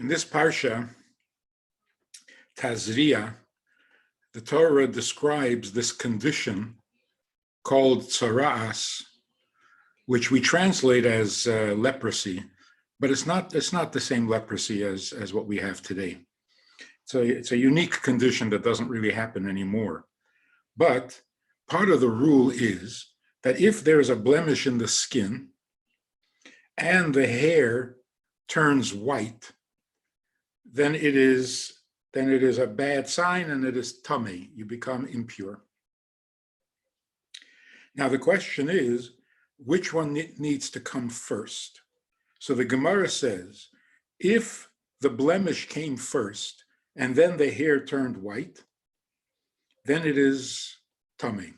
In this Parsha, Tazria, the Torah describes this condition called tzara'as, which we translate as leprosy, but it's not the same leprosy as what we have today. So it's a unique condition that doesn't really happen anymore. But part of the rule is that if there's a blemish in the skin and the hair turns white, then it is a bad sign and it is tummy. You become impure. Now the question is, which one needs to come first? So the Gemara says, if the blemish came first and then the hair turned white, then it is tummy.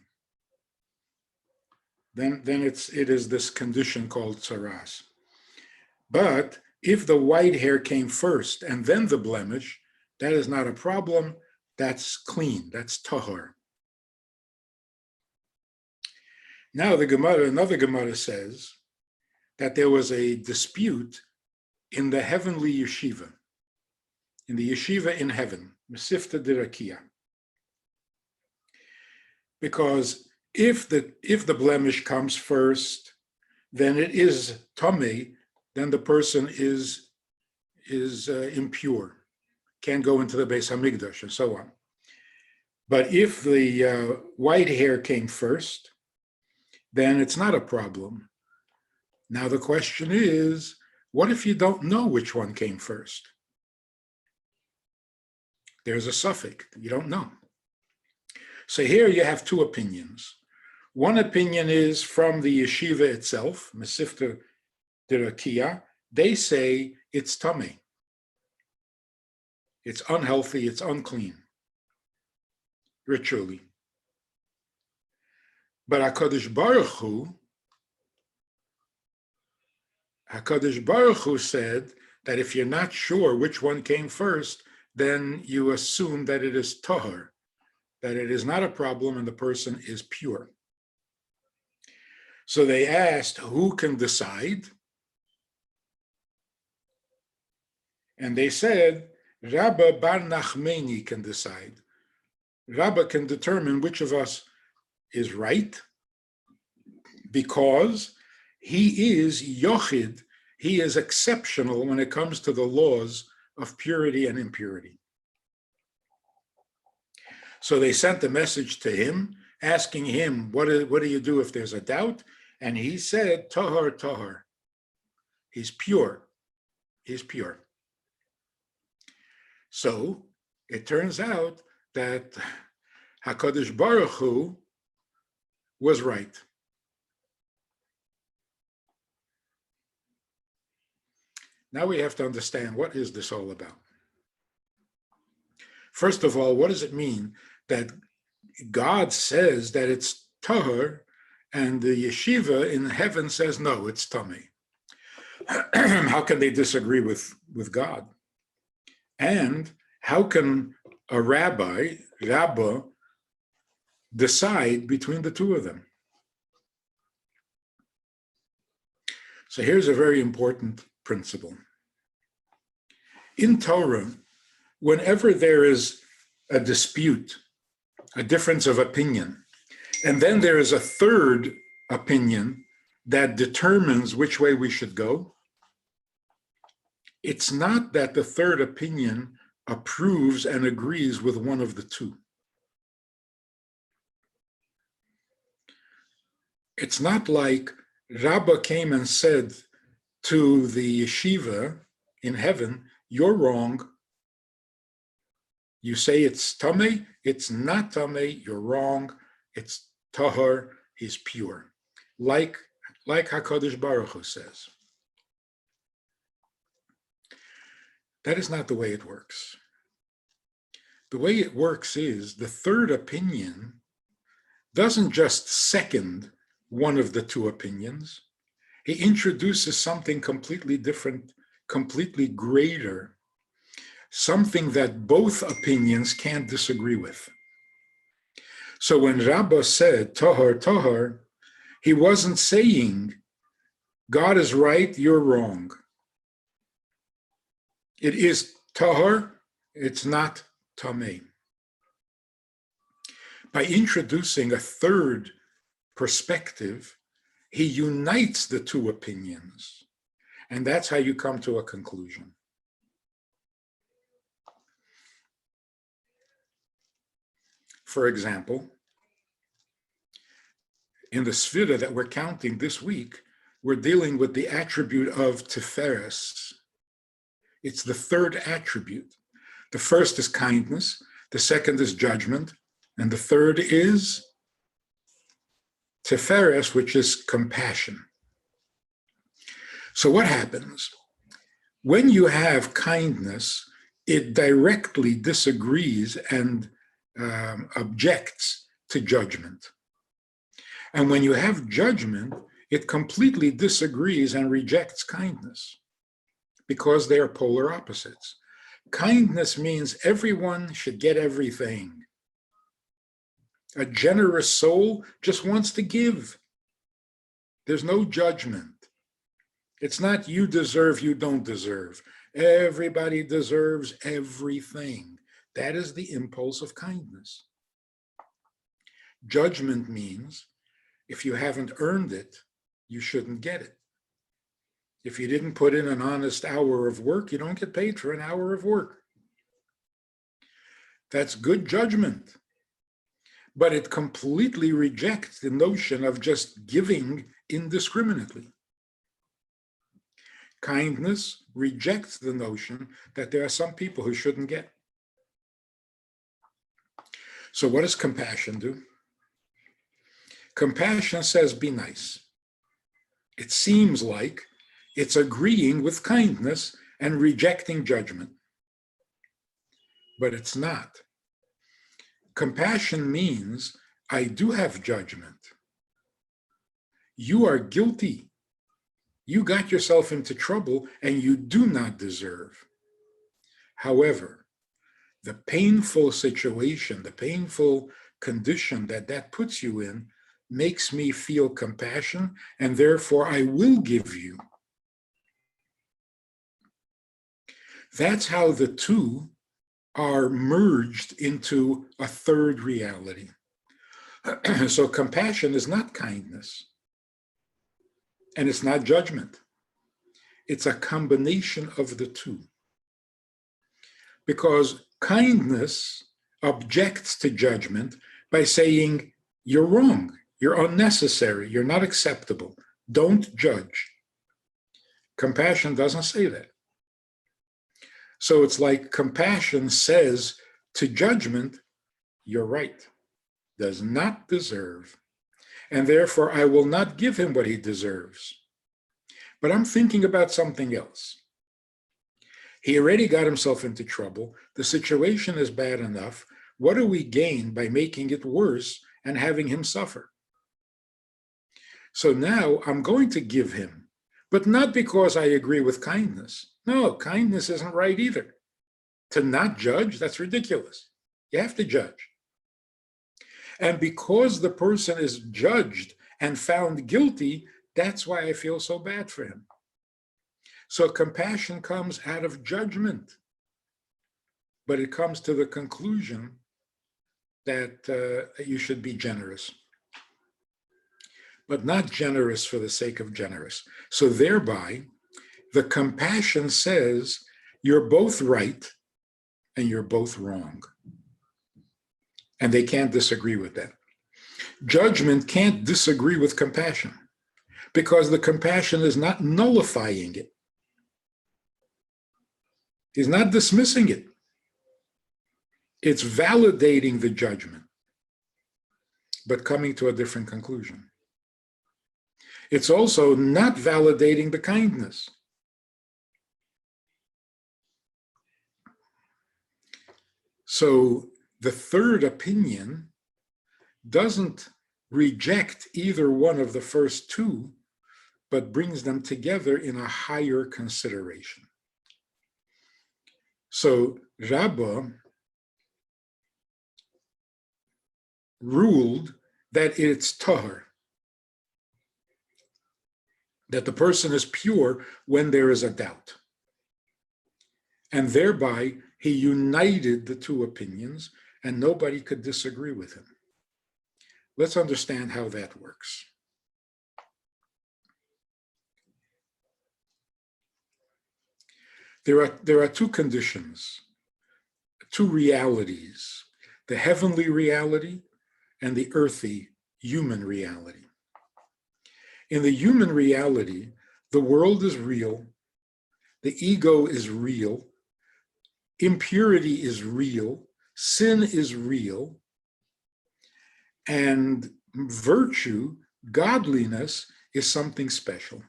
Then it is this condition called tsaras. But if the white hair came first and then the blemish, that is not a problem. That's clean. That's tahor. Now another Gemara says that there was a dispute in the heavenly yeshiva, in the yeshiva in heaven, Mesifta Dirakia. Because if the blemish comes first, then it is tummy, then the person is impure, can't go into the Beis Hamikdash and so on. But if the white hair came first, then it's not a problem. Now the question is, what if you don't know which one came first? There's a suffix, you don't know. So here you have two opinions. One opinion is from the yeshiva itself, Mesifta Dirakia. They say it's tummy. It's unhealthy, it's unclean, ritually. But HaKadosh Baruch Hu said that if you're not sure which one came first, then you assume that it is tahor, that it is not a problem and the person is pure. So they asked, who can decide? And they said, Rabbi Bar Nachmeni can decide. Rabbi can determine which of us is right, because he is yochid, he is exceptional when it comes to the laws of purity and impurity. So they sent a message to him, asking him, what do you do if there's a doubt? And he said, tahor, tahor. He's pure. He's pure. So it turns out that HaKadosh Baruch Hu was right. Now we have to understand, what is this all about? First of all, what does it mean that God says that it's tahor and the yeshiva in heaven says, no, it's tummy? How can they disagree with God? And how can a rabbi decide between the two of them? So here's a very important principle. In Torah, whenever there is a dispute, a difference of opinion, and then there is a third opinion that determines which way we should go, it's not that the third opinion approves and agrees with one of the two. It's not like Rabbi came and said to the yeshiva in heaven, you're wrong. You say it's tamei, it's not tamei, you're wrong. It's tahor, he's pure. Like HaKadosh Baruch Hu says. That is not the way it works. The way it works is the third opinion doesn't just second one of the two opinions. He introduces something completely different, completely greater, something that both opinions can't disagree with. So when Rabbi said, tahor, tahor, he wasn't saying, God is right, you're wrong. It is tahor, it's not tameh. By introducing a third perspective, he unites the two opinions, and that's how you come to a conclusion. For example, in the Sfira that we're counting this week, we're dealing with the attribute of Tiferes. It's the third attribute. The first is kindness, the second is judgment, and the third is Tiferes, which is compassion. So what happens? When you have kindness, it directly disagrees and objects to judgment. And when you have judgment, it completely disagrees and rejects kindness because they are polar opposites. Kindness means everyone should get everything. A generous soul just wants to give. There's no judgment. It's not you deserve, you don't deserve. Everybody deserves everything. That is the impulse of kindness. Judgment means if you haven't earned it, you shouldn't get it. If you didn't put in an honest hour of work, you don't get paid for an hour of work. That's good judgment. But it completely rejects the notion of just giving indiscriminately. Kindness rejects the notion that there are some people who shouldn't get. So what does compassion do? Compassion says, be nice. It seems like it's agreeing with kindness and rejecting judgment. But it's not. Compassion means I do have judgment. You are guilty. You got yourself into trouble and you do not deserve. However, the painful situation, the painful condition that puts you in makes me feel compassion, and therefore I will give you. That's how the two are merged into a third reality. So compassion is not kindness, and it's not judgment. It's a combination of the two. Because kindness objects to judgment by saying, you're wrong, you're unnecessary, you're not acceptable, don't judge. Compassion doesn't say that. So it's like compassion says to judgment, you're right, does not deserve, and therefore I will not give him what he deserves. But I'm thinking about something else. He already got himself into trouble. The situation is bad enough. What do we gain by making it worse and having him suffer? So now I'm going to give him, but not because I agree with kindness. No, kindness isn't right either. To not judge, that's ridiculous. You have to judge. And because the person is judged and found guilty, that's why I feel so bad for him. So compassion comes out of judgment, but it comes to the conclusion that you should be generous, but not generous for the sake of generous. So thereby, the compassion says you're both right and you're both wrong. And they can't disagree with that. Judgment can't disagree with compassion because the compassion is not nullifying it. He's not dismissing it. It's validating the judgment, but coming to a different conclusion. It's also not validating the kindness. So the third opinion doesn't reject either one of the first two, but brings them together in a higher consideration. So Rabbi ruled that it's tahor, that the person is pure when there is a doubt. And thereby, he united the two opinions, and nobody could disagree with him. Let's understand how that works. There are two conditions, two realities, the heavenly reality and the earthy human reality. In the human reality, the world is real, the ego is real, impurity is real, sin is real, and virtue, godliness, is something special.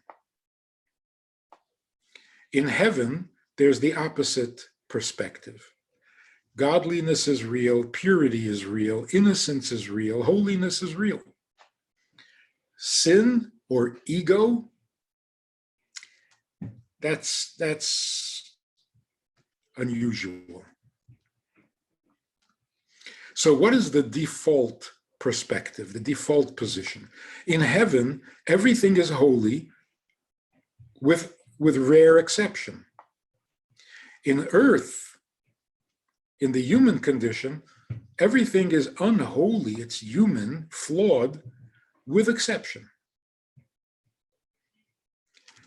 In heaven, there's the opposite perspective. Godliness is real, purity is real, innocence is real, holiness is real. Sin or ego, that's unusual. So what is the default perspective, the default position? In heaven, everything is holy with rare exception. In earth, in the human condition, everything is unholy, it's human, flawed, with exception.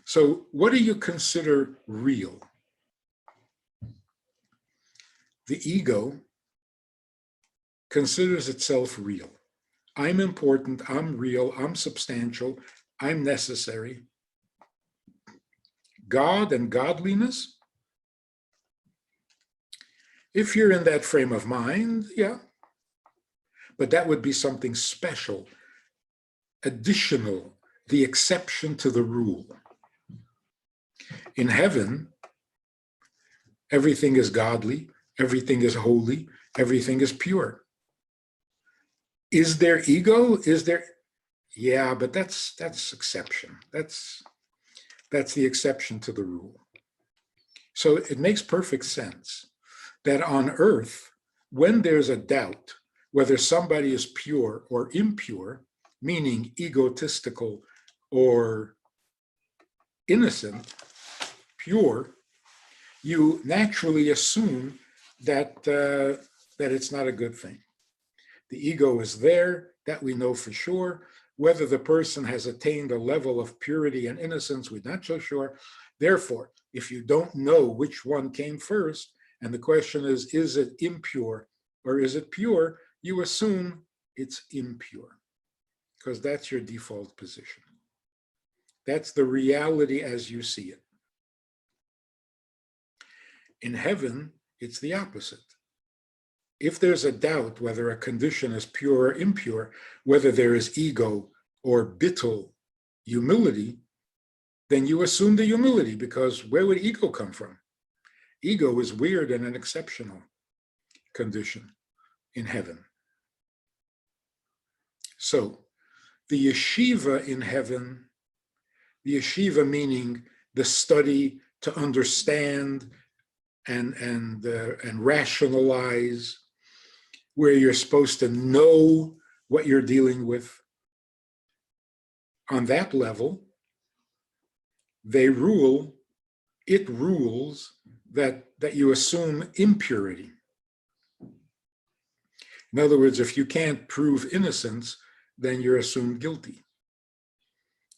So what do you consider real? The ego considers itself real. I'm important, I'm real, I'm substantial, I'm necessary. God and godliness, if you're in that frame of mind, yeah. But that would be something special, additional, the exception to the rule. In heaven, everything is godly, everything is holy, everything is pure. Is there ego? Is there? Yeah, but that's exception. That's the exception to the rule. So it makes perfect sense that on earth, when there's a doubt whether somebody is pure or impure, meaning egotistical or innocent, pure, you naturally assume that it's not a good thing. The ego is there, that we know for sure. Whether the person has attained a level of purity and innocence, we're not so sure. Therefore, if you don't know which one came first, and the question is it impure or is it pure, you assume it's impure, because that's your default position. That's the reality as you see it. In heaven, it's the opposite. If there's a doubt whether a condition is pure or impure, whether there is ego or bittul, humility, then you assume the humility, because where would ego come from? Ego is weird and an exceptional condition in heaven. So the yeshiva in heaven, the yeshiva meaning the study to understand and rationalize, where you're supposed to know what you're dealing with. On that level, it rules that you assume impurity. In other words, if you can't prove innocence, then you're assumed guilty.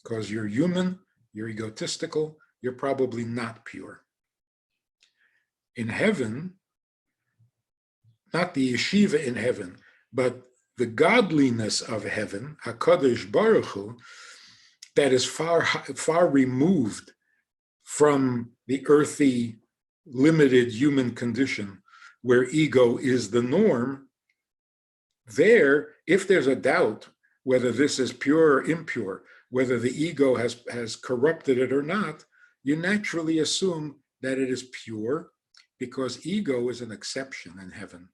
Because you're human, you're egotistical, you're probably not pure. In heaven, not the yeshiva in heaven, but the godliness of heaven, HaKadosh Baruch Hu, that is far removed from the earthy, limited human condition where ego is the norm. There, if there's a doubt whether this is pure or impure, whether the ego has corrupted it or not, you naturally assume that it is pure, because ego is an exception in heaven.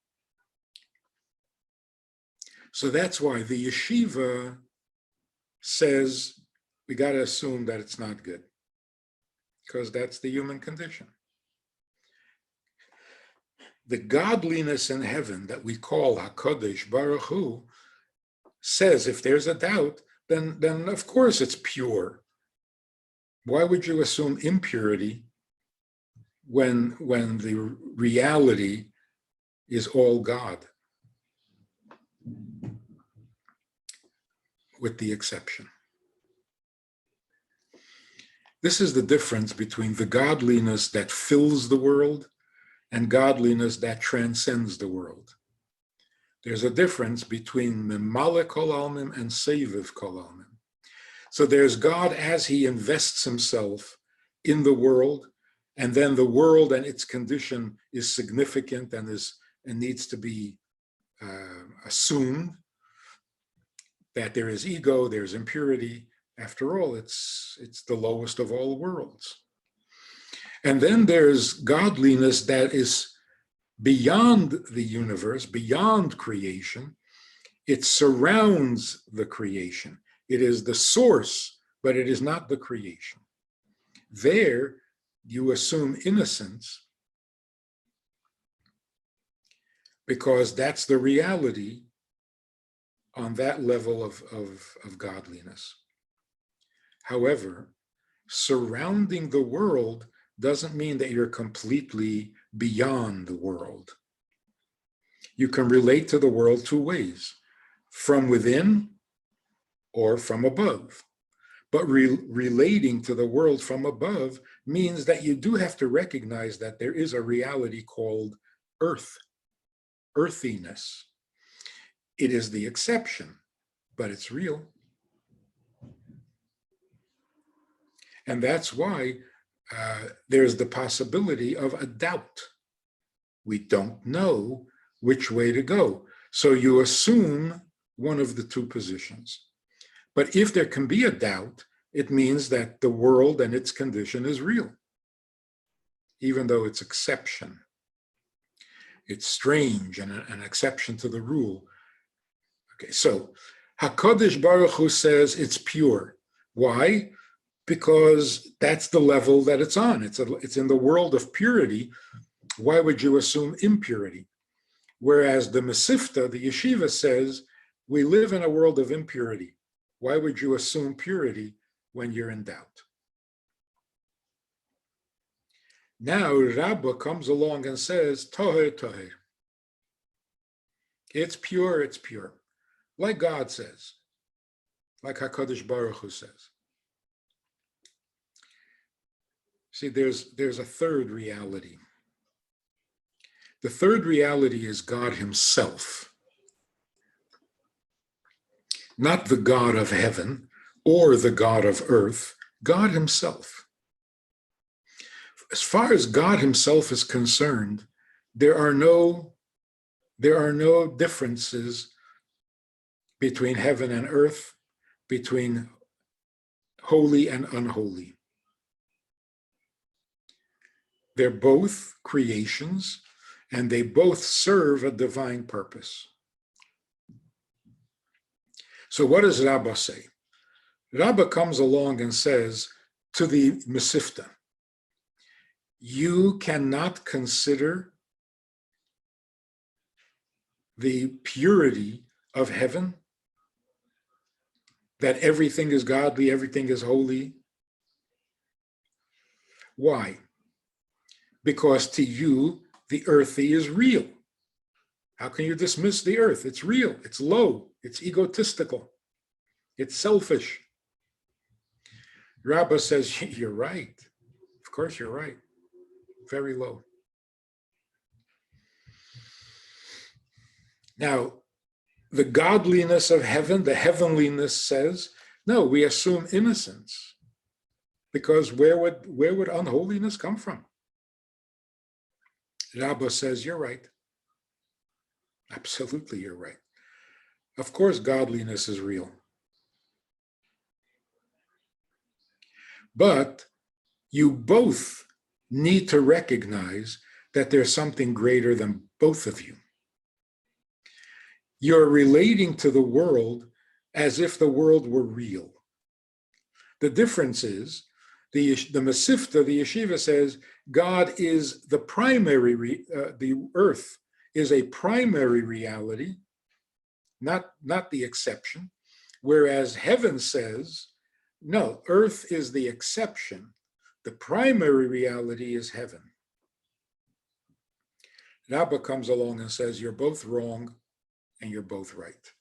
So that's why the yeshiva says we got to assume that it's not good, because that's the human condition. The godliness in heaven that we call HaKadosh Baruch Hu says if there's a doubt, then of course it's pure. Why would you assume impurity when the reality is all God, with the exception. This is the difference between the godliness that fills the world and godliness that transcends the world. There's a difference between Memale Kol Almim and Seviv Kol Almim. So there's God as he invests himself in the world, and then the world and its condition is significant and needs to be assumed, that there is ego, there's impurity. After all, it's the lowest of all worlds. And then there's godliness that is beyond the universe, beyond creation. It surrounds the creation. It is the source, but it is not the creation. There, you assume innocence because that's the reality on that level of godliness. However, surrounding the world doesn't mean that you're completely beyond the world. You can relate to the world two ways, from within or from above. But relating to the world from above means that you do have to recognize that there is a reality called earth, earthiness. It is the exception, but it's real. And that's why there's the possibility of a doubt. We don't know which way to go. So you assume one of the two positions. But if there can be a doubt, it means that the world and its condition is real, even though it's exception. It's strange and an exception to the rule. Okay, so HaKadosh Baruch Hu says it's pure. Why? Because that's the level that it's on. It's in the world of purity. Why would you assume impurity? Whereas the Mesivta, the yeshiva, says we live in a world of impurity. Why would you assume purity when you're in doubt? Now Rabbi comes along and says, Toher, Toher. It's pure, it's pure. Like God says, like HaKadosh Baruch Hu says. See, there's a third reality. The third reality is God himself. Not the God of heaven or the God of earth, God himself. As far as God himself is concerned, there are no differences between heaven and earth, between holy and unholy. They're both creations, and they both serve a divine purpose. So what does Rabbi say? Rabbi comes along and says to the Mesivta, you cannot consider the purity of heaven, that everything is godly, everything is holy. Why? Because to you, the earthy is real. How can you dismiss the earth? It's real, it's low, it's egotistical, it's selfish. Rabbi says, you're right. Of course you're right. Very low. Now, the godliness of heaven, the heavenliness says, no, we assume innocence. Because where would unholiness come from? Rabbi says, you're right. Absolutely, you're right. Of course, godliness is real. But you both need to recognize that there's something greater than both of you. You're relating to the world as if the world were real. The difference is, the Mesivta, the yeshiva says, God is the primary, the earth is a primary reality, not the exception, whereas heaven says, no, earth is the exception. The primary reality is heaven. Rabbi comes along and says, you're both wrong and you're both right.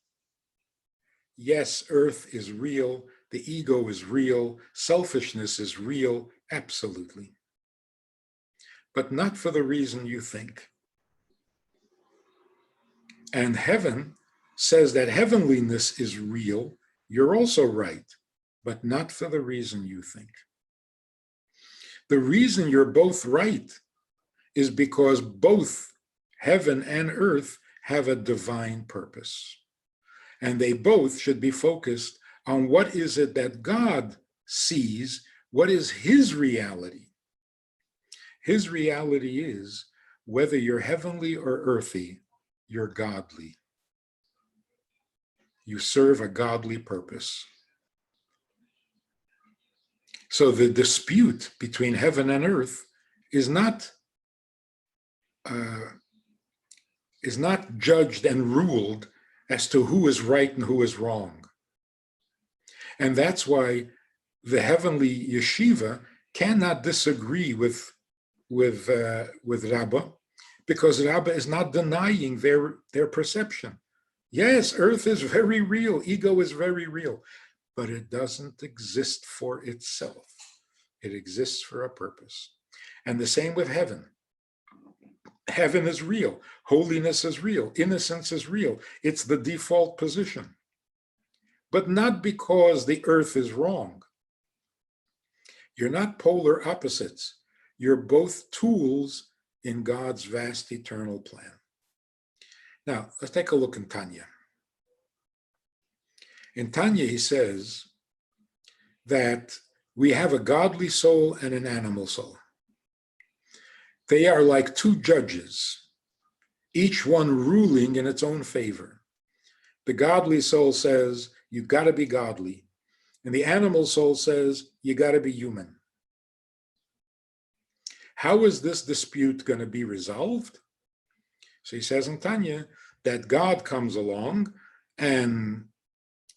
Yes, earth is real, the ego is real, selfishness is real, absolutely. But not for the reason you think. And heaven says that heavenliness is real, you're also right, but not for the reason you think. The reason you're both right is because both heaven and earth have a divine purpose. And they both should be focused on what is it that God sees, what is his reality. His reality is whether you're heavenly or earthy, you're godly. You serve a godly purpose. So the dispute between heaven and earth is not judged and ruled as to who is right and who is wrong. And that's why the heavenly yeshiva cannot disagree with Rabbi, because Rabbi is not denying their perception. Yes, earth is very real, ego is very real, but it doesn't exist for itself. It exists for a purpose. And the same with heaven. Heaven is real, holiness is real, innocence is real. It's the default position. But not because the earth is wrong. You're not polar opposites. You're both tools in God's vast eternal plan. Now, let's take a look in Tanya. In Tanya, he says that we have a godly soul and an animal soul. They are like two judges, each one ruling in its own favor. The godly soul says, you've got to be godly. And the animal soul says, you got to be human. How is this dispute going to be resolved? So he says in Tanya that God comes along and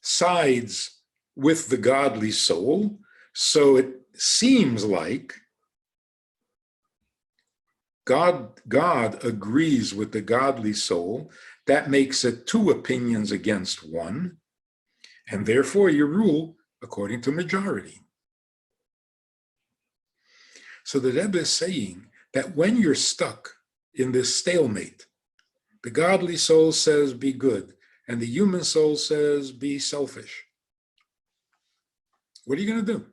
sides with the godly soul. So it seems like God agrees with the godly soul. That makes it two opinions against one. And therefore you rule according to majority. So the Rebbe is saying that when you're stuck in this stalemate, the godly soul says be good, and the human soul says be selfish. What are you going to do?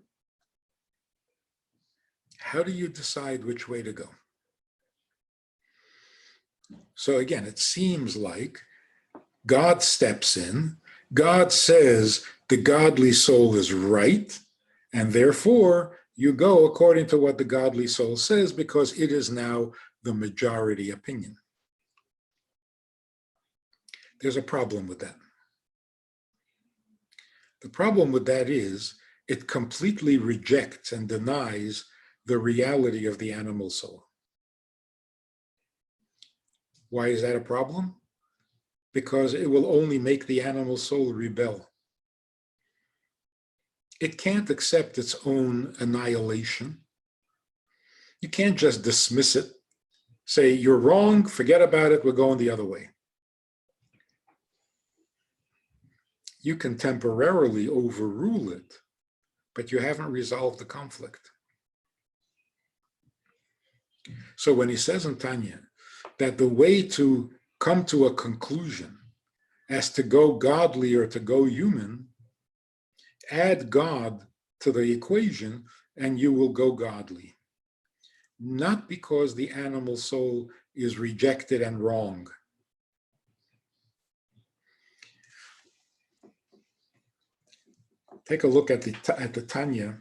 How do you decide which way to go? So again, it seems like God steps in. God says the godly soul is right, and therefore you go according to what the godly soul says because it is now the majority opinion. There's a problem with that. The problem with that is it completely rejects and denies the reality of the animal soul. Why is that a problem? Because it will only make the animal soul rebel. It can't accept its own annihilation. You can't just dismiss it, say, you're wrong, forget about it, we're going the other way. You can temporarily overrule it, but you haven't resolved the conflict. So when he says in Tanya that the way to come to a conclusion as to go godly or to go human, add God to the equation and you will go godly. Not because the animal soul is rejected and wrong. Take a look at the Tanya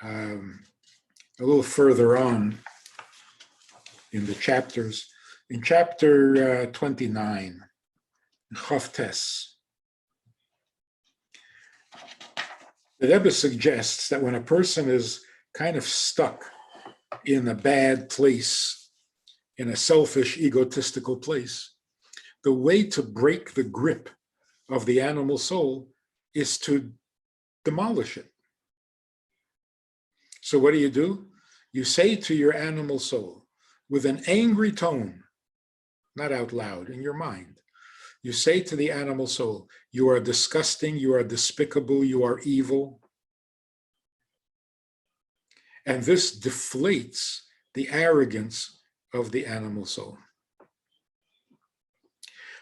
a little further on in the chapters. In chapter 29, Chavtes, the Rebbe suggests that when a person is kind of stuck in a bad place, in a selfish, egotistical place, the way to break the grip of the animal soul is to demolish it. So what do? You say to your animal soul, with an angry tone, not out loud, in your mind. You say to the animal soul, you are disgusting, you are despicable, you are evil. And this deflates the arrogance of the animal soul.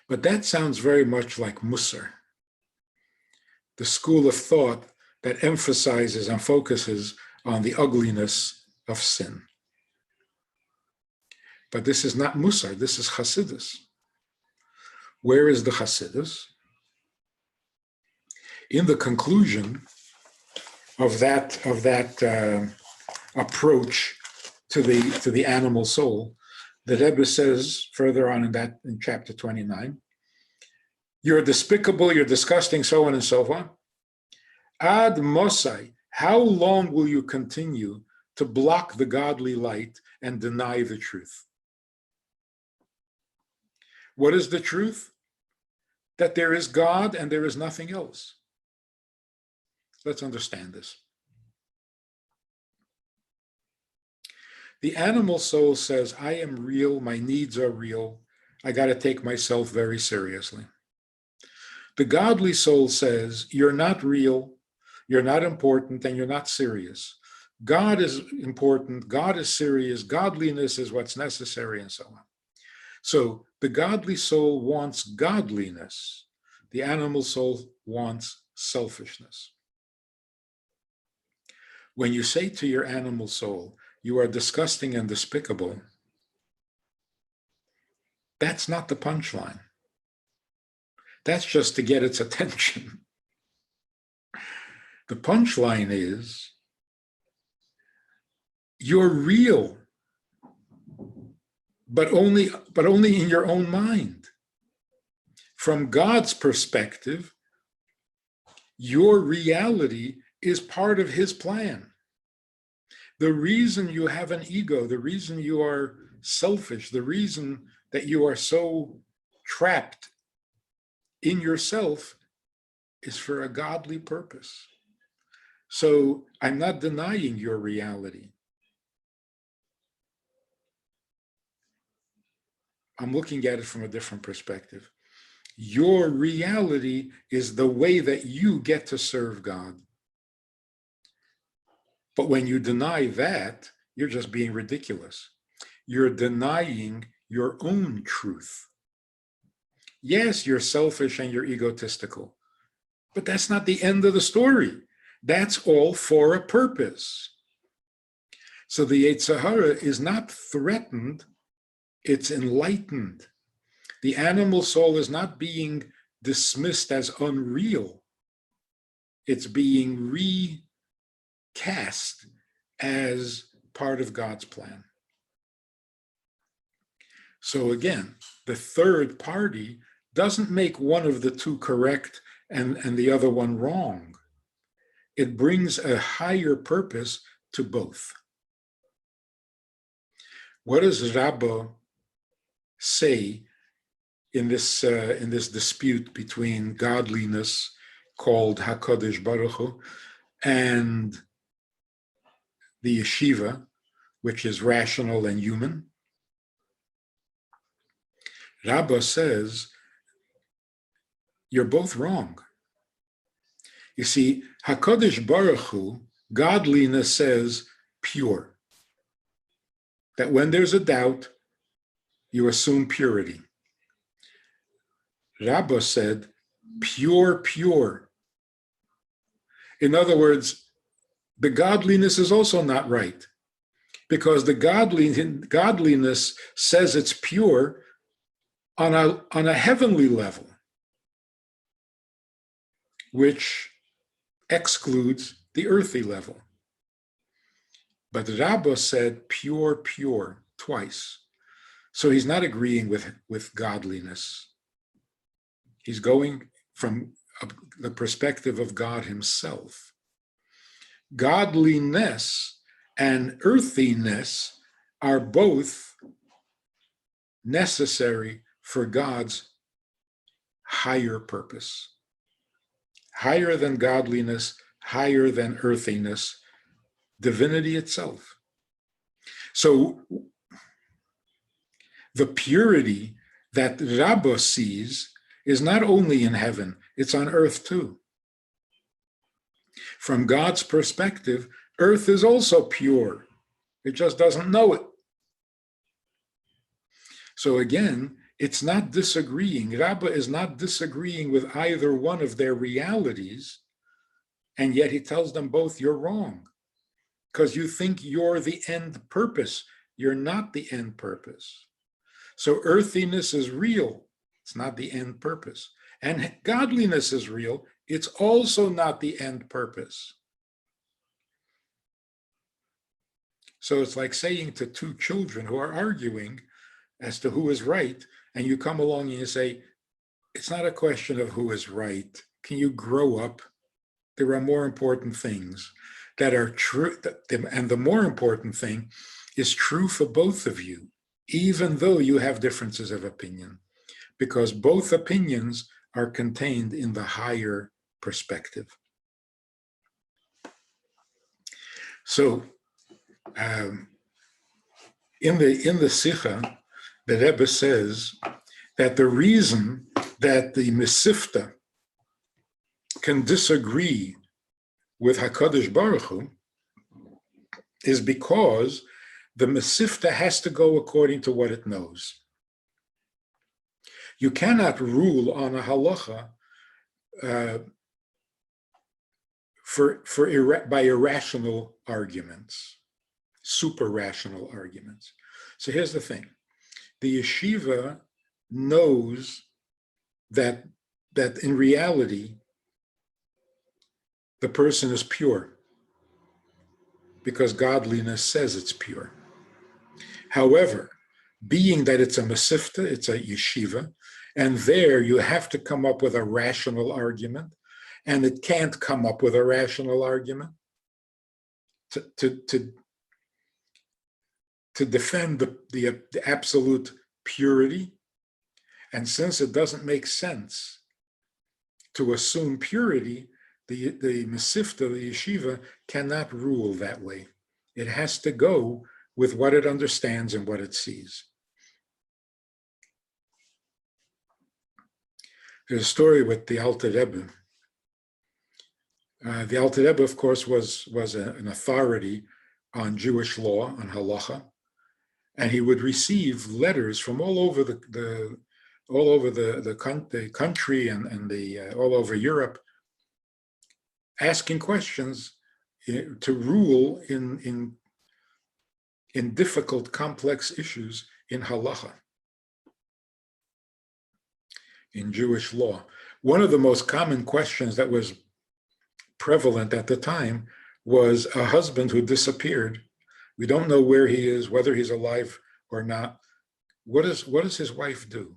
But that sounds very much like Musar, the school of thought that emphasizes and focuses on the ugliness of sin. But this is not Musar, this is Hasidus. Where is the Hasidus? In the conclusion of that approach to the animal soul, the Rebbe says further on in chapter 29, you're despicable, you're disgusting, so on and so on. Ad Mosai, how long will you continue to block the godly light and deny the truth? What is the truth? That there is God and there is nothing else. Let's understand this. The animal soul says, I am real, my needs are real, I got to take myself very seriously. The godly soul says, you're not real, you're not important, and you're not serious. God is important, God is serious, godliness is what's necessary, and so on. So the godly soul wants godliness. The animal soul wants selfishness. When you say to your animal soul, you are disgusting and despicable, that's not the punchline. That's just to get its attention. The punchline is, you're real, but only in your own mind. From God's perspective, your reality is part of his plan. The reason you have an ego, the reason you are selfish, the reason that you are so trapped in yourself is for a godly purpose. So I'm not denying your reality. I'm looking at it from a different perspective. Your reality is the way that you get to serve God. But when you deny that, you're just being ridiculous. You're denying your own truth. Yes, you're selfish and you're egotistical, but that's not the end of the story. That's all for a purpose. So the Yetzer Hara is not threatened, it's enlightened. The animal soul is not being dismissed as unreal. It's being recast as part of God's plan. So again, the third party doesn't make one of the two correct and the other one wrong. It brings a higher purpose to both. What does Rabbi say in this dispute between godliness, called HaKadosh Baruch Hu, and the yeshiva, which is rational and human? Rabbi says, you're both wrong. You see, HaKadosh Baruch Hu, godliness says pure. That when there's a doubt, you assume purity. Rabbi said, pure. In other words, the godliness is also not right, because the godliness says it's pure on a heavenly level, which excludes the earthly level. But Rabbi said pure twice. So he's not agreeing with godliness. He's going from the perspective of God himself. Godliness and earthiness are both necessary for God's higher purpose. Higher than godliness, higher than earthiness, divinity itself. So the purity that Rabbi sees is not only in heaven, it's on earth too. From God's perspective, earth is also pure. It just doesn't know it. So again, it's not disagreeing. Rabbi is not disagreeing with either one of their realities, and yet he tells them both, you're wrong, because you think you're the end purpose. You're not the end purpose. So earthiness is real. It's not the end purpose. And godliness is real. It's also not the end purpose. So it's like saying to two children who are arguing as to who is right, and you come along and you say, it's not a question of who is right. Can you grow up? There are more important things that are true, and the more important thing is true for both of you, even though you have differences of opinion, because both opinions are contained in the higher perspective. So, in the Sikha, the Rebbe says that the reason that the Mesifta can disagree with HaKadosh Baruch Hu is because the Mesifta has to go according to what it knows. You cannot rule on a halacha by irrational arguments, super rational arguments. So here's the thing. The yeshiva knows that in reality, the person is pure because godliness says it's pure. However, being that it's a mesifta, it's a yeshiva, and there you have to come up with a rational argument, and it can't come up with a rational argument to defend the absolute purity. And since it doesn't make sense to assume purity, the mesifta, the yeshiva, cannot rule that way. It has to go with what it understands and what it sees. There's a story with the Alter Rebbe. The Alter Rebbe, of course, was an authority on Jewish law, on Halacha, and he would receive letters from all over the country and all over Europe, asking questions to rule in difficult, complex issues in Halacha, in Jewish law. One of the most common questions that was prevalent at the time was a husband who disappeared. We don't know where he is, whether he's alive or not. What does his wife do?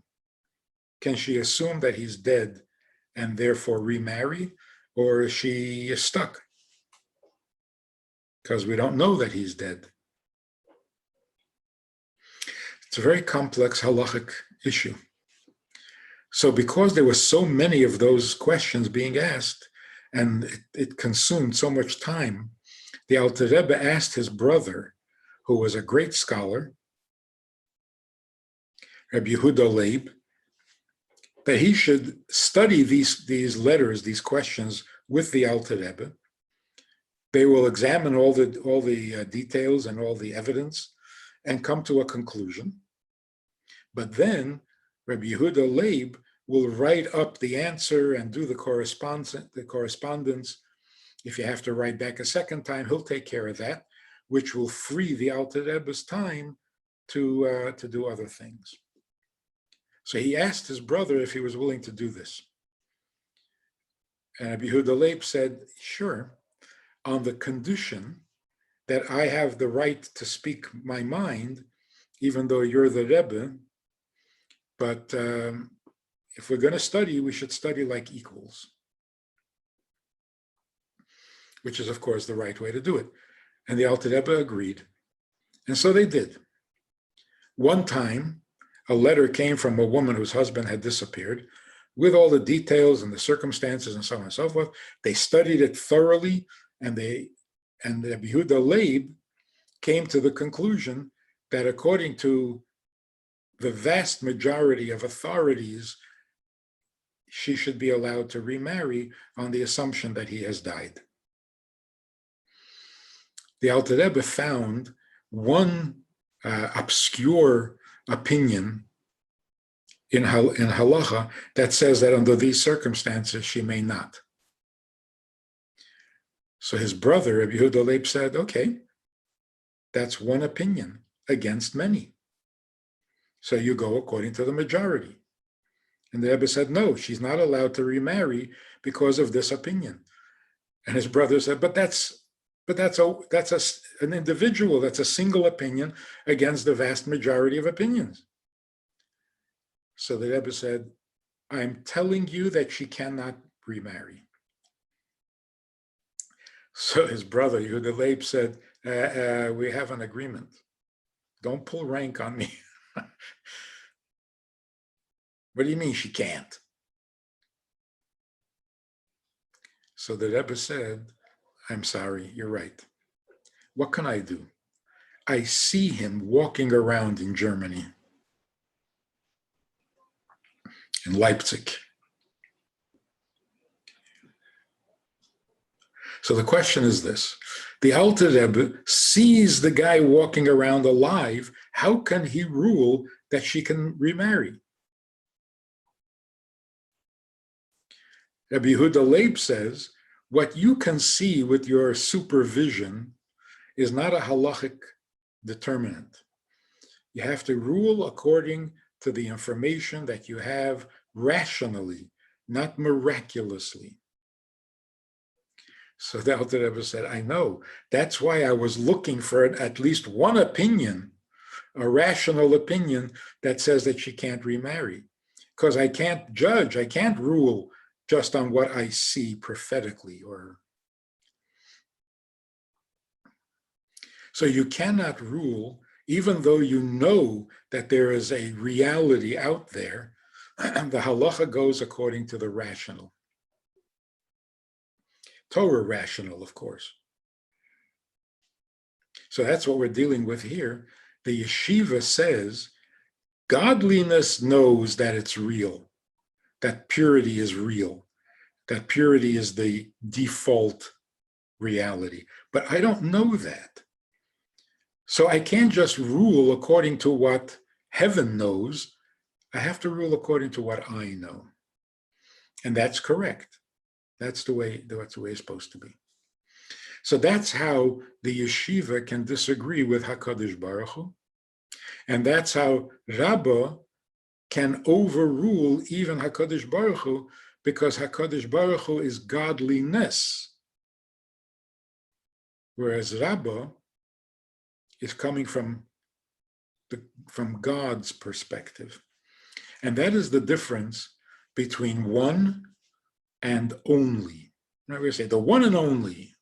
Can she assume that he's dead and therefore remarry, or is she stuck? Because we don't know that he's dead. It's a very complex halachic issue. So because there were so many of those questions being asked, and it consumed so much time, the Alter Rebbe asked his brother, who was a great scholar, Rabbi Yehuda Leib, that he should study these letters, these questions with the Alter Rebbe. They will examine all the details and all the evidence and come to a conclusion. But then Rabbi Yehuda Leib will write up the answer and do the correspondence. If you have to write back a second time, he'll take care of that, which will free the Alter Rebbe's time to do other things. So he asked his brother if he was willing to do this. And Rabbi Yehuda Leib said, sure, on the condition that I have the right to speak my mind, even though you're the Rebbe, but if we're going to study, we should study like equals, which is, of course, the right way to do it. And the Alter Rebbe agreed. And so they did. One time, a letter came from a woman whose husband had disappeared with all the details and the circumstances and so on and so forth. They studied it thoroughly, and Rabbi Yehuda Leib came to the conclusion that according to the vast majority of authorities, she should be allowed to remarry on the assumption that he has died. The Alter Rebbe found one obscure opinion in Halacha that says that under these circumstances she may not. So his brother, Rabbi Yehuda Leib, said, okay, that's one opinion against many. So you go according to the majority. And the Rebbe said, no, she's not allowed to remarry because of this opinion. And his brother said, but that's an individual, that's a single opinion against the vast majority of opinions. So the Rebbe said, I'm telling you that she cannot remarry. So his brother, Yehuda Leib, said, we have an agreement. Don't pull rank on me. What do you mean she can't? So the Rebbe said, I'm sorry, you're right. What can I do? I see him walking around in Germany, in Leipzig. So the question is this. The Alter Rebbe sees the guy walking around alive. How can he rule that she can remarry? Rabbi Yehuda Leib says, what you can see with your supervision is not a halachic determinant. You have to rule according to the information that you have rationally, not miraculously. So the Alter Rebbe said, I know. That's why I was looking for at least one opinion, a rational opinion that says that she can't remarry. Because I can't judge, I can't rule just on what I see prophetically. So you cannot rule, even though you know that there is a reality out there. The halacha goes according to the rational. Torah rational, of course. So that's what we're dealing with here. The yeshiva says, godliness knows that it's real, that purity is real, that purity is the default reality. But I don't know that. So I can't just rule according to what heaven knows. I have to rule according to what I know. And that's correct. That's the way it's supposed to be. So that's how the yeshiva can disagree with HaKadosh Baruch Hu. And that's how Rabbi can overrule even HaKadosh Baruch Hu, because HaKadosh Baruch Hu is godliness. Whereas Rabbi is coming from God's perspective. And that is the difference between one and only. Now we're going to say the one and only.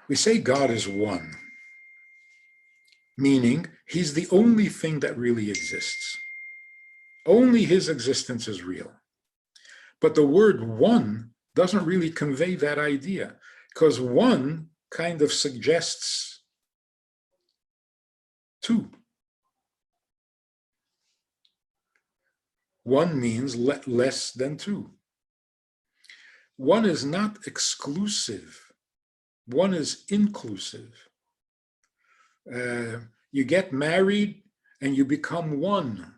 We say God is one, meaning he's the only thing that really exists. Only his existence is real. But the word one doesn't really convey that idea, because one kind of suggests two. One means less than two. One is not exclusive. One is inclusive. You get married and you become one.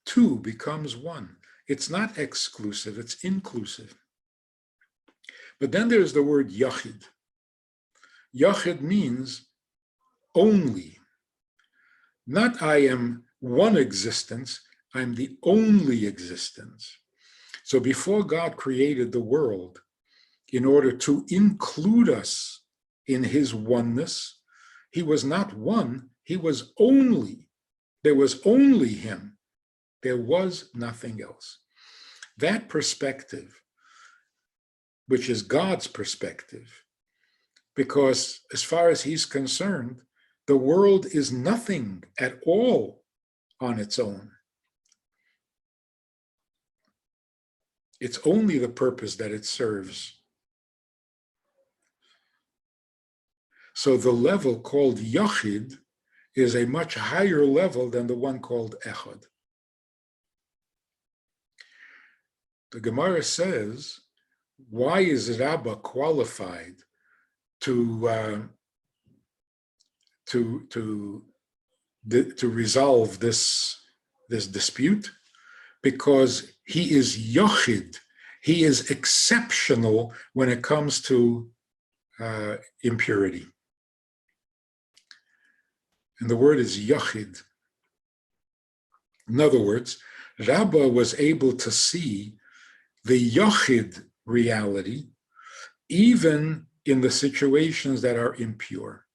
Two becomes one. It's not exclusive, it's inclusive. But then there's the word yachid. Yachid means only. Not I am one existence, I'm the only existence. So before God created the world, in order to include us in his oneness, he was not one, he was only. There was only him. There was nothing else. That perspective, which is God's perspective, because as far as he's concerned, the world is nothing at all on its own. It's only the purpose that it serves. So the level called Yachid is a much higher level than the one called Echad. The Gemara says, why is Rabbi qualified to resolve this dispute? Because he is Yachid. He is exceptional when it comes to impurity. And the word is Yachid. In other words, Rabbi was able to see the Yachid reality even in the situations that are impure.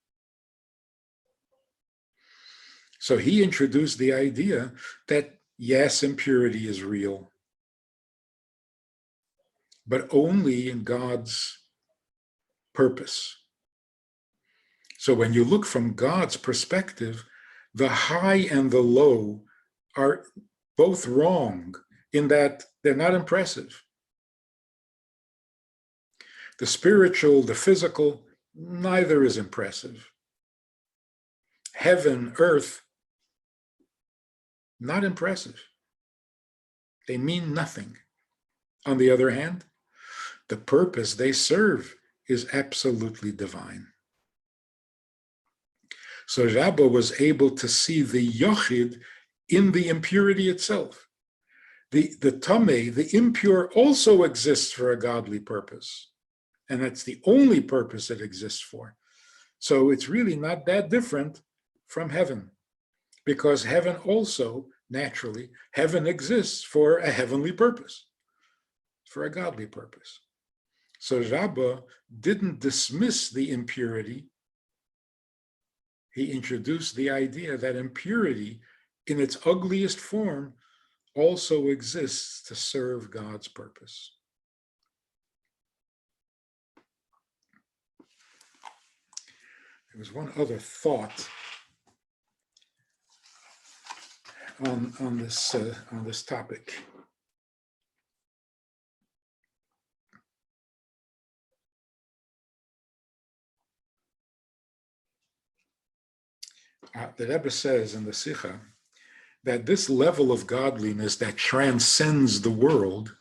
So he introduced the idea that yes, impurity is real, but only in God's purpose. So when you look from God's perspective, the high and the low are both wrong in that they're not impressive. The spiritual, the physical, neither is impressive. Heaven, earth, not impressive. They mean nothing. On the other hand, the purpose they serve is absolutely divine. So Rabbi was able to see the Yachid in the impurity itself. The Tameh, the impure, also exists for a godly purpose. And that's the only purpose it exists for. So it's really not that different from heaven, because heaven also, naturally, heaven exists for a heavenly purpose, for a godly purpose. So Rabbi didn't dismiss the impurity. He introduced the idea that impurity, in its ugliest form, also exists to serve God's purpose. There was one other thought on this topic. The Rebbe says in the Sikha that this level of godliness that transcends the world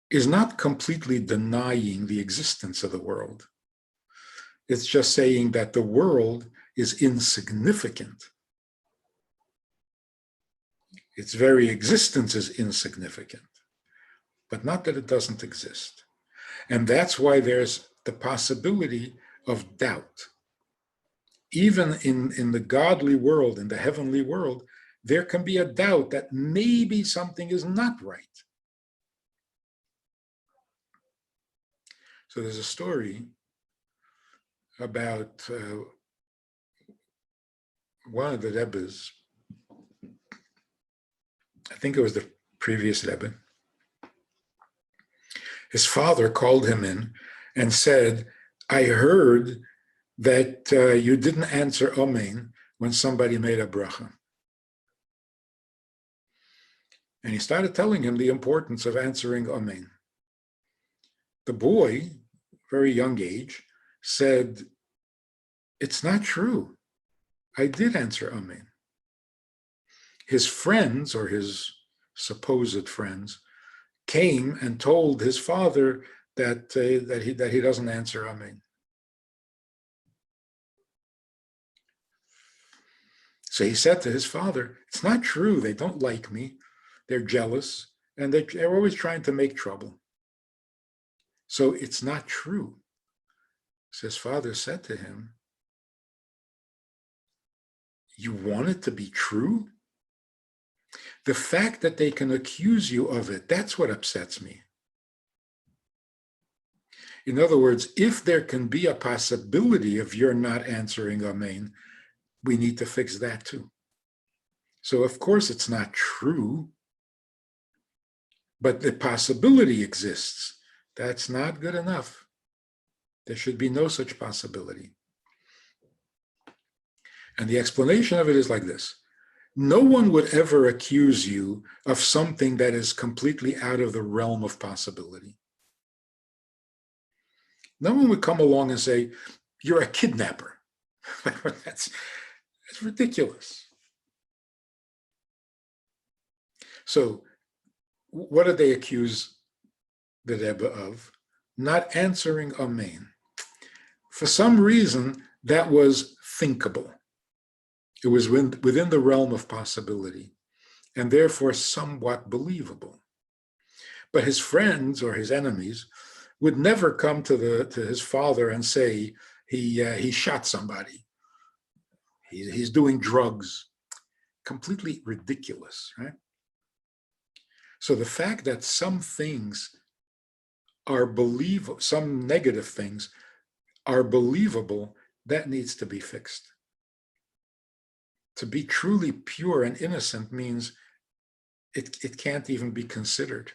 is not completely denying the existence of the world. It's just saying that the world is insignificant. Its very existence is insignificant, but not that it doesn't exist. And that's why there's the possibility of doubt. Even in the godly world, in the heavenly world, there can be a doubt that maybe something is not right. So there's a story about one of the Rebbes. I think it was the previous Rebbe. His father called him in and said, I heard that you didn't answer Amen when somebody made a bracha. And he started telling him the importance of answering Amen. The boy, very young age, said, it's not true. I did answer Amen. His friends, or his supposed friends, came and told his father that he doesn't answer Amen. So he said to his father, it's not true. They don't like me. They're jealous, and they're always trying to make trouble. So it's not true. So his father said to him, you want it to be true? The fact that they can accuse you of it, that's what upsets me. In other words, if there can be a possibility of your not answering Amen, we need to fix that too. So of course it's not true, but the possibility exists. That's not good enough. There should be no such possibility. And the explanation of it is like this. No one would ever accuse you of something that is completely out of the realm of possibility. No one would come along and say, you're a kidnapper. That's ridiculous. So what did they accuse the Rebbe of? Not answering Amen. For some reason, that was thinkable. It was within the realm of possibility, and therefore somewhat believable. But his friends or his enemies would never come to his father and say he shot somebody. He's doing drugs. Completely ridiculous, right? So the fact that some things are believable, some negative things are believable, that needs to be fixed. To be truly pure and innocent means it can't even be considered.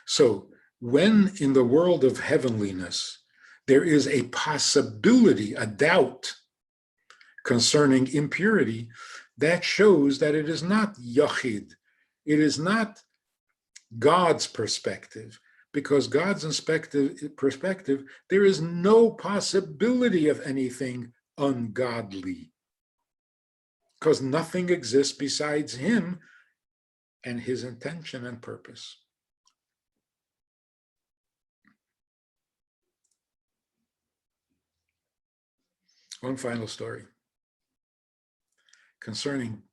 So when in the world of heavenliness, there is a possibility, a doubt concerning impurity, that shows that it is not Yachid. It is not God's perspective, because God's perspective, there is no possibility of anything ungodly, because nothing exists besides him and his intention and purpose. One final story concerning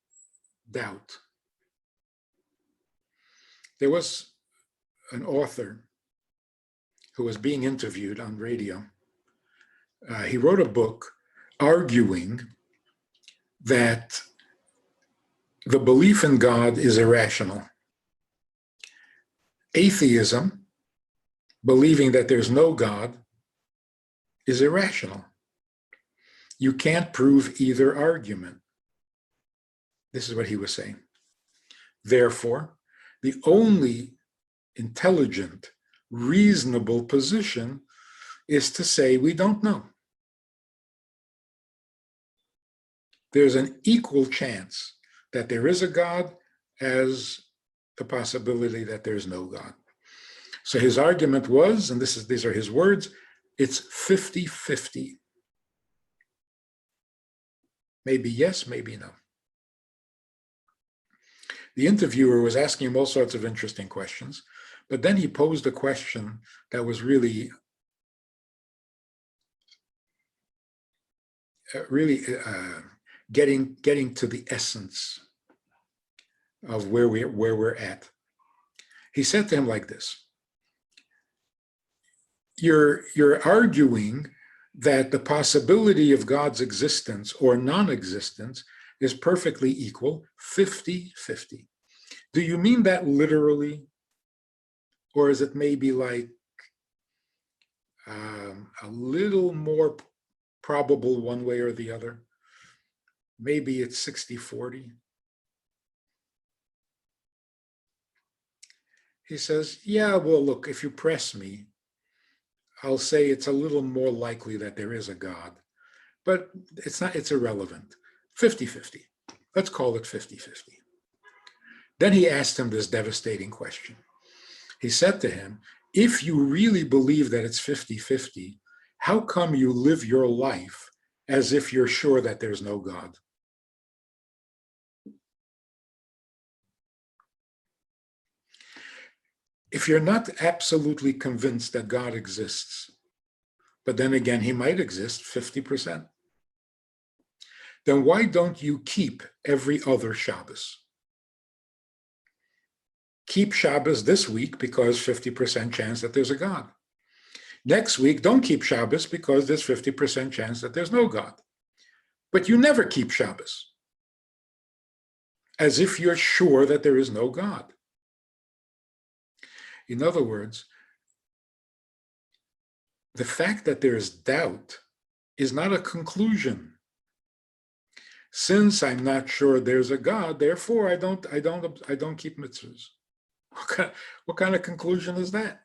doubt. There was an author who was being interviewed on radio. He wrote a book arguing that the belief in God is irrational. Atheism, believing that there's no God, is irrational. You can't prove either argument. This is what he was saying. Therefore, the only intelligent, reasonable position is to say we don't know. There's an equal chance that there is a God as the possibility that there's no God. So his argument was, and these are his words, it's 50-50. Maybe yes, maybe no. The interviewer was asking him all sorts of interesting questions, but then he posed a question that was really getting to the essence of where we're at. He said to him like this: You're arguing that the possibility of God's existence or non-existence is perfectly equal, 50-50. Do you mean that literally? Or is it maybe like a little more probable one way or the other? Maybe it's 60-40. He says, yeah, well, look, if you press me, I'll say it's a little more likely that there is a God, but it's irrelevant. 50-50. Let's call it 50-50. Then he asked him this devastating question. He said to him, if you really believe that it's 50-50, how come you live your life as if you're sure that there's no God? If you're not absolutely convinced that God exists, but then again, he might exist 50%, then why don't you keep every other Shabbos? Keep Shabbos this week because 50% chance that there's a God. Next week, don't keep Shabbos because there's 50% chance that there's no God. But you never keep Shabbos, as if you're sure that there is no God. In other words, the fact that there is doubt is not a conclusion. Since I'm not sure there's a God, therefore I don't keep mitzvahs. What kind of conclusion is that?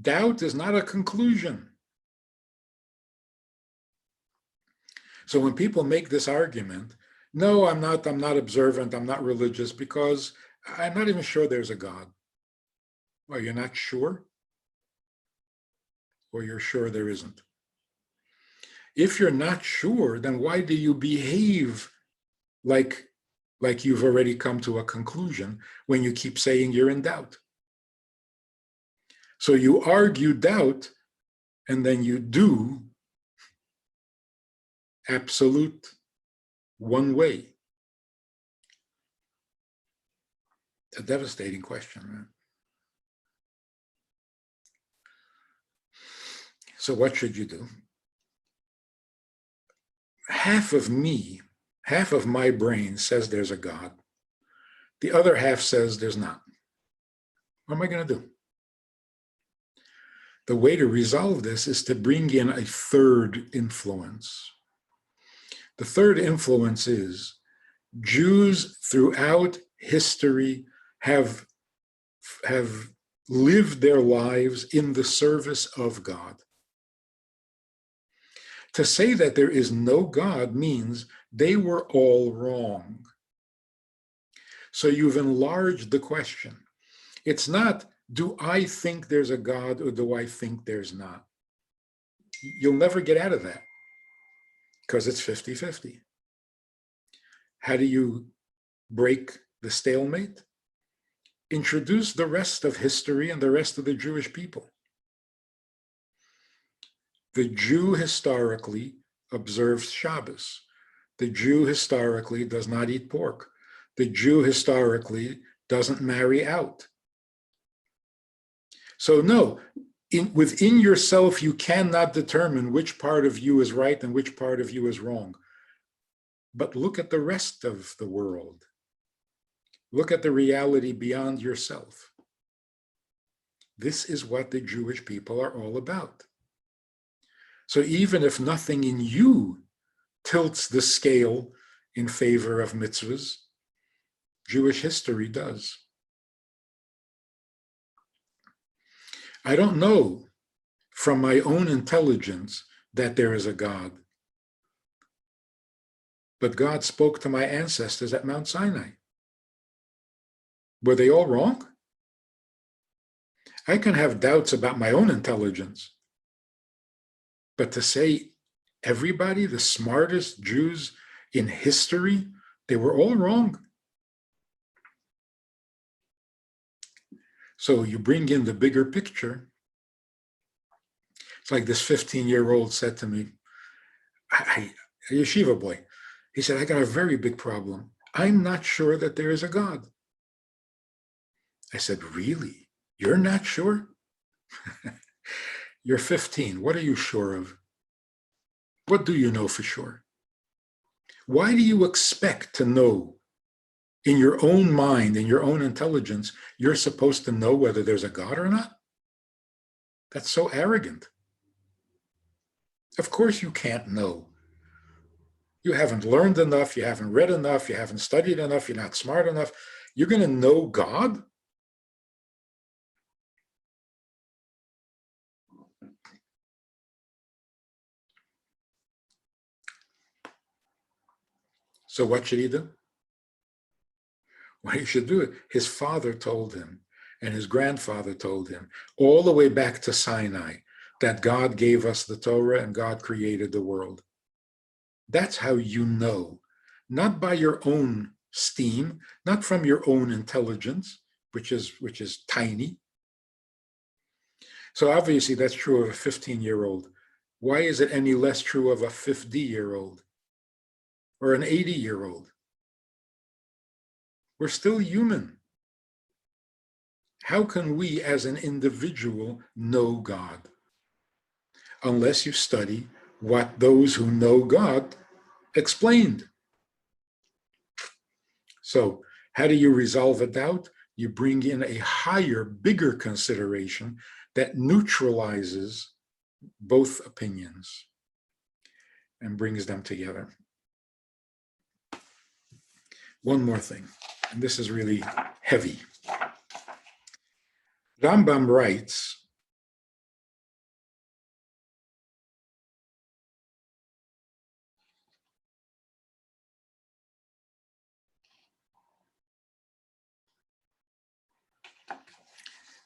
Doubt is not a conclusion. So when people make this argument, no, I'm not observant, I'm not religious because I'm not even sure there's a God. Well, you're not sure? or you're sure there isn't? If you're not sure, then why do you behave like you've already come to a conclusion when you keep saying you're in doubt? So you argue doubt, and then you do absolute one way. It's a devastating question, right? So what should you do? Half of my brain says there's a God. The other half says there's not. What am I going to do? The way to resolve this is to bring in a third influence. The third influence is Jews throughout history have lived their lives in the service of God. To say that there is no God means they were all wrong. So you've enlarged the question. It's not, do I think there's a God or do I think there's not? You'll never get out of that because it's 50-50. How do you break the stalemate? Introduce the rest of history and the rest of the Jewish people. The Jew historically observes Shabbos. The Jew historically does not eat pork. The Jew historically doesn't marry out. So no, within yourself, you cannot determine which part of you is right and which part of you is wrong. But look at the rest of the world. Look at the reality beyond yourself. This is what the Jewish people are all about. So even if nothing in you tilts the scale in favor of mitzvahs, Jewish history does. I don't know from my own intelligence that there is a God. But God spoke to my ancestors at Mount Sinai. Were they all wrong? I can have doubts about my own intelligence. But to say everybody, the smartest Jews in history, they were all wrong. So you bring in the bigger picture. It's like this 15-year-old said to me, a yeshiva boy, he said, I got a very big problem. I'm not sure that there is a God. I said, really? You're not sure? You're 15. What are you sure of? What do you know for sure? Why do you expect to know in your own mind, in your own intelligence, you're supposed to know whether there's a God or not? That's so arrogant. Of course you can't know. You haven't learned enough, you haven't read enough, you haven't studied enough, you're not smart enough. You're going to know God? So what should he do? What he should do, his father told him, and his grandfather told him, all the way back to Sinai, that God gave us the Torah and God created the world. That's how you know, not by your own steam, not from your own intelligence, which is tiny. So obviously that's true of a 15-year-old. Why is it any less true of a 50-year-old or an 80-year-old? We're still human. How can we as an individual know God? Unless you study what those who know God explained. So how do you resolve a doubt? You bring in a higher, bigger consideration that neutralizes both opinions and brings them together. One more thing, and this is really heavy. Rambam writes,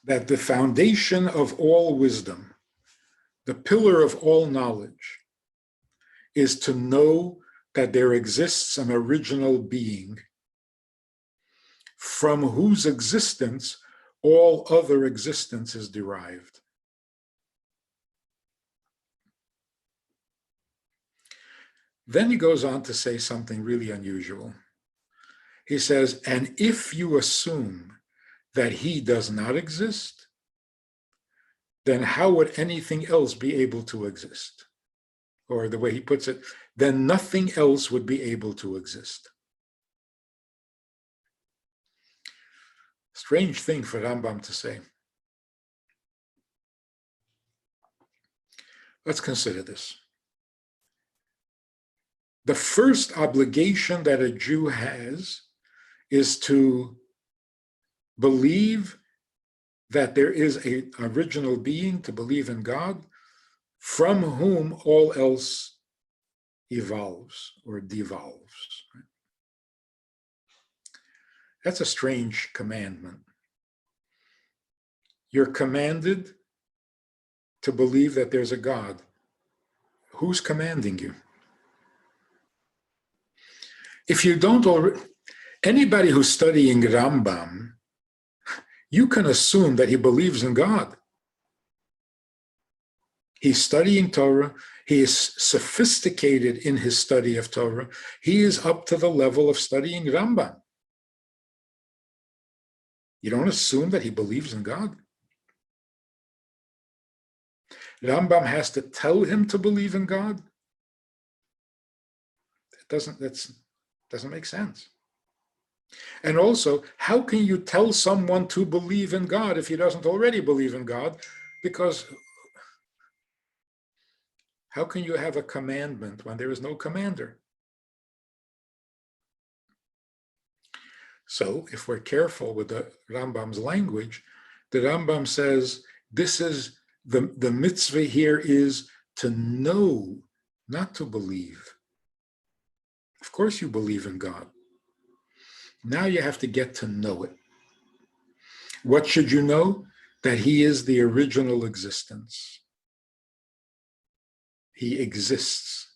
that the foundation of all wisdom, the pillar of all knowledge, is to know that there exists an original being from whose existence all other existence is derived. Then he goes on to say something really unusual. He says, and if you assume that he does not exist, then how would anything else be able to exist? Or the way he puts it, then nothing else would be able to exist. Strange thing for Rambam to say. Let's consider this. The first obligation that a Jew has is to believe that there is an original being, to believe in God, from whom all else evolves or devolves. That's a strange commandment. You're commanded to believe that there's a God. Who's commanding you? If you don't already, anybody who's studying Rambam, you can assume that he believes in God. He's studying Torah. He is sophisticated in his study of Torah. He is up to the level of studying Rambam. You don't assume that he believes in God. Rambam has to tell him to believe in God. That doesn't make sense. And also, how can you tell someone to believe in God if he doesn't already believe in God? Because how can you have a commandment when there is no commander? So if we're careful with the Rambam's language, the Rambam says this is the mitzvah here is to know, not to believe. Of course you believe in God. Now you have to get to know it. What should you know? That he is the original existence. He exists.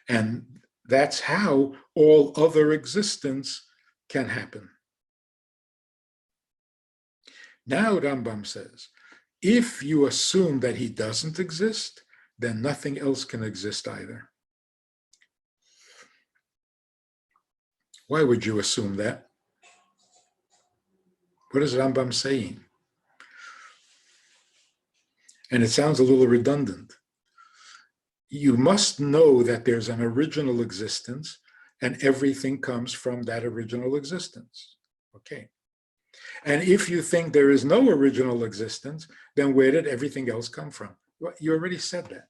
And that's how all other existence can happen. Now Rambam says, if you assume that he doesn't exist, then nothing else can exist either. Why would you assume that? What is Rambam saying? And it sounds a little redundant. You must know that there's an original existence and everything comes from that original existence. Okay. And if you think there is no original existence, then where did everything else come from? Well, you already said that.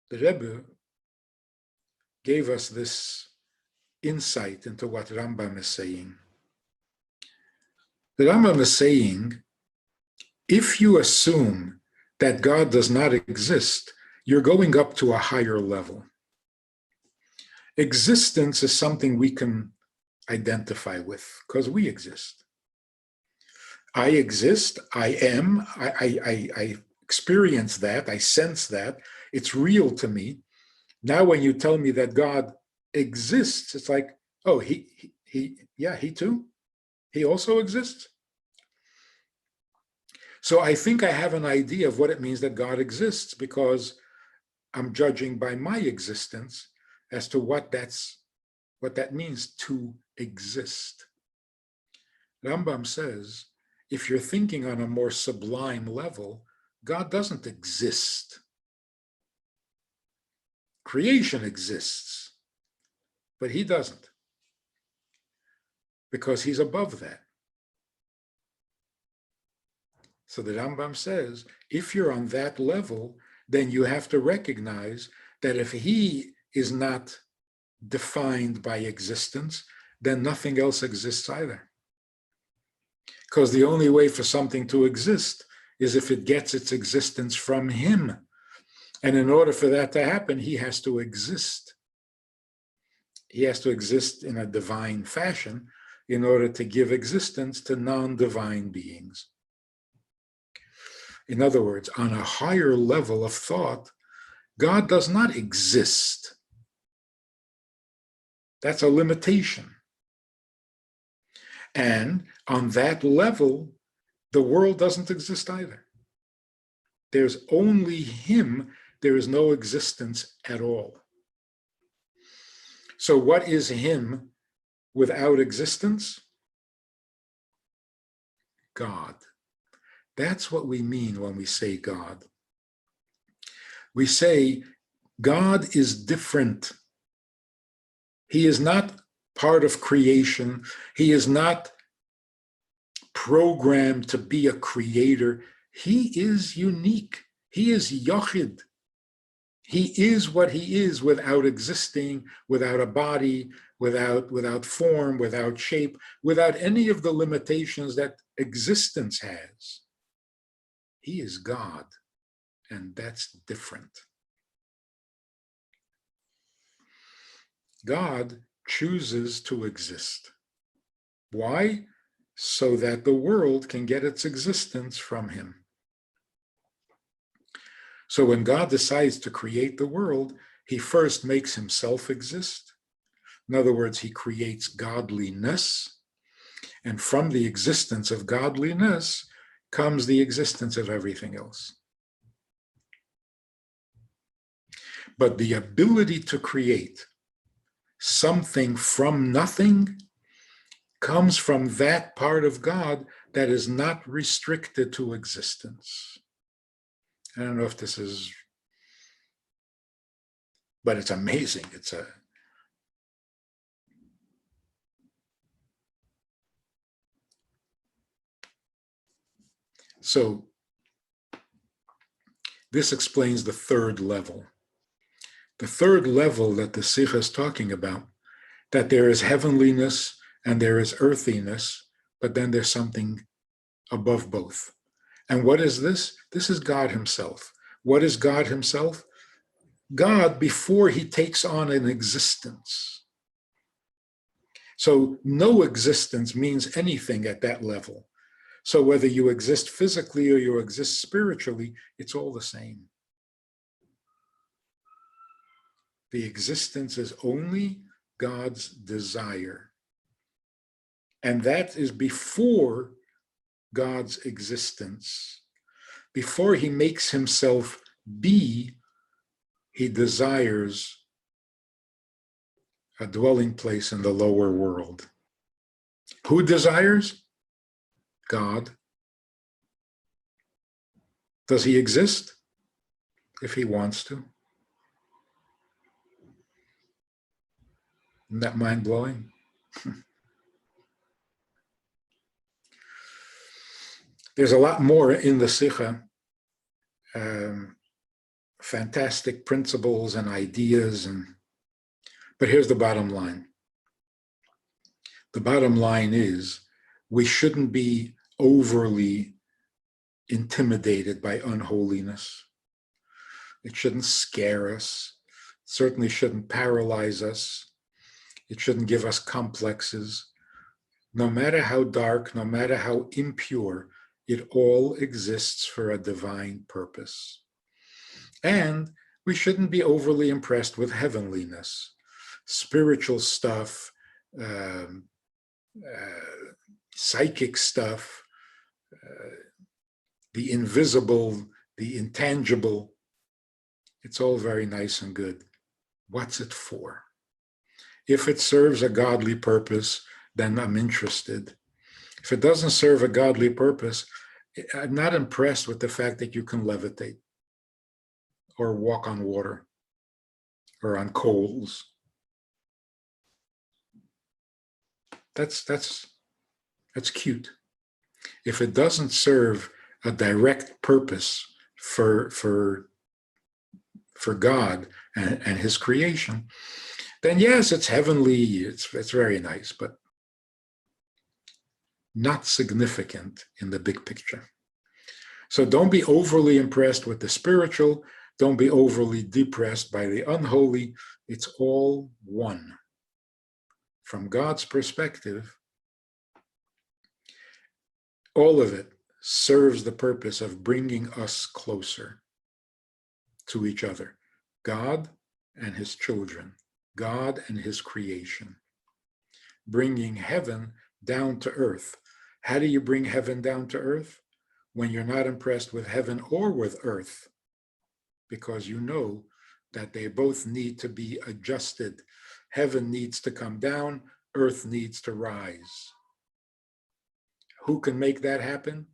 The Rebbe gave us this insight into what Rambam is saying. The Rambam is saying, if you assume that God does not exist, you're going up to a higher level. Existence is something we can identify with because we exist. I exist, I am, I experience that, I sense that, it's real to me. Now when you tell me that God exists, it's like, oh, he too? He also exists? So I think I have an idea of what it means that God exists because I'm judging by my existence as to what that means to exist. Rambam says, if you're thinking on a more sublime level, God doesn't exist. Creation exists, but he doesn't, because he's above that. So the Rambam says, if you're on that level, then you have to recognize that if he is not defined by existence, then nothing else exists either. Because the only way for something to exist is if it gets its existence from him. And in order for that to happen, he has to exist. He has to exist in a divine fashion. in order to give existence to non-divine beings. In other words, on a higher level of thought, God does not exist. That's a limitation. And on that level, the world doesn't exist either. There's only him. There is no existence at all. So what is him without existence? God. That's what we mean when we say God. We say God is different. He is not part of creation. He is not programmed to be a creator. He is unique. He is Yochid. He is what he is without existing, without a body, without form, without shape, without any of the limitations that existence has. He is God, and that's different. God chooses to exist. Why? So that the world can get its existence from him. So when God decides to create the world, he first makes himself exist. In other words, he creates godliness. And from the existence of godliness comes the existence of everything else. But the ability to create something from nothing comes from that part of God that is not restricted to existence. I don't know if this is, but it's amazing. So this explains the third level. The third level that the Sikha is talking about, that there is heavenliness and there is earthiness, but then there's something above both. And what is this? This is God himself. What is God himself? God before he takes on an existence. So no existence means anything at that level. So whether you exist physically or you exist spiritually, it's all the same. The existence is only God's desire. And that is before God's existence. Before he makes himself be, he desires a dwelling place in the lower world. Who desires? God. Does he exist? If he wants to. Isn't that mind-blowing? There's a lot more in the Sikha, fantastic principles and ideas, but here's the bottom line. The bottom line is we shouldn't be overly intimidated by unholiness. It shouldn't scare us. It certainly shouldn't paralyze us. It shouldn't give us complexes. No matter how dark, no matter how impure, it all exists for a divine purpose. And we shouldn't be overly impressed with heavenliness, spiritual stuff, psychic stuff, the invisible, the intangible. It's all very nice and good. What's it for? If it serves a godly purpose, then I'm interested. If it doesn't serve a godly purpose, I'm not impressed with the fact that you can levitate or walk on water or on coals. That's cute. If it doesn't serve a direct purpose for God and his creation, then yes, it's heavenly, it's very nice, but not significant in the big picture. So don't be overly impressed with the spiritual. Don't be overly depressed by the unholy. It's all one. From God's perspective, all of it serves the purpose of bringing us closer to each other. God and his children, God and his creation, bringing heaven down to earth. How do you bring heaven down to earth? When you're not impressed with heaven or with earth, because you know that they both need to be adjusted. Heaven needs to come down, earth needs to rise. Who can make that happen?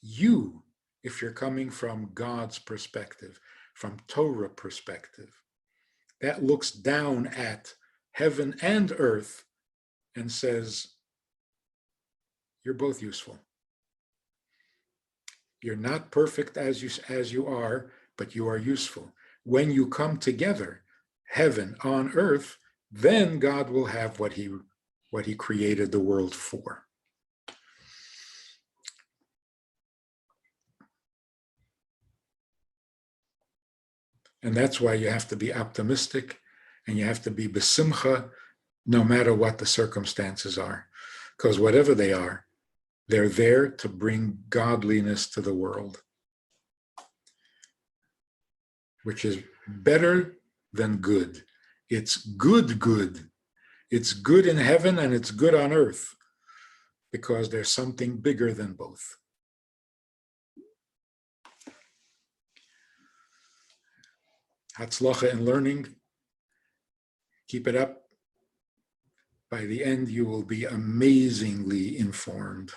You, if you're coming from God's perspective, from Torah perspective. That looks down at heaven and earth and says, you're both useful. You're not perfect as you are, but you are useful. When you come together, heaven on earth, then God will have what he created the world for. And that's why you have to be optimistic and you have to be besimcha no matter what the circumstances are. Because whatever they are, they're there to bring godliness to the world, which is better than good. It's good. It's good in heaven and it's good on earth because there's something bigger than both. Hatzlacha in learning. Keep it up. By the end, you will be amazingly informed.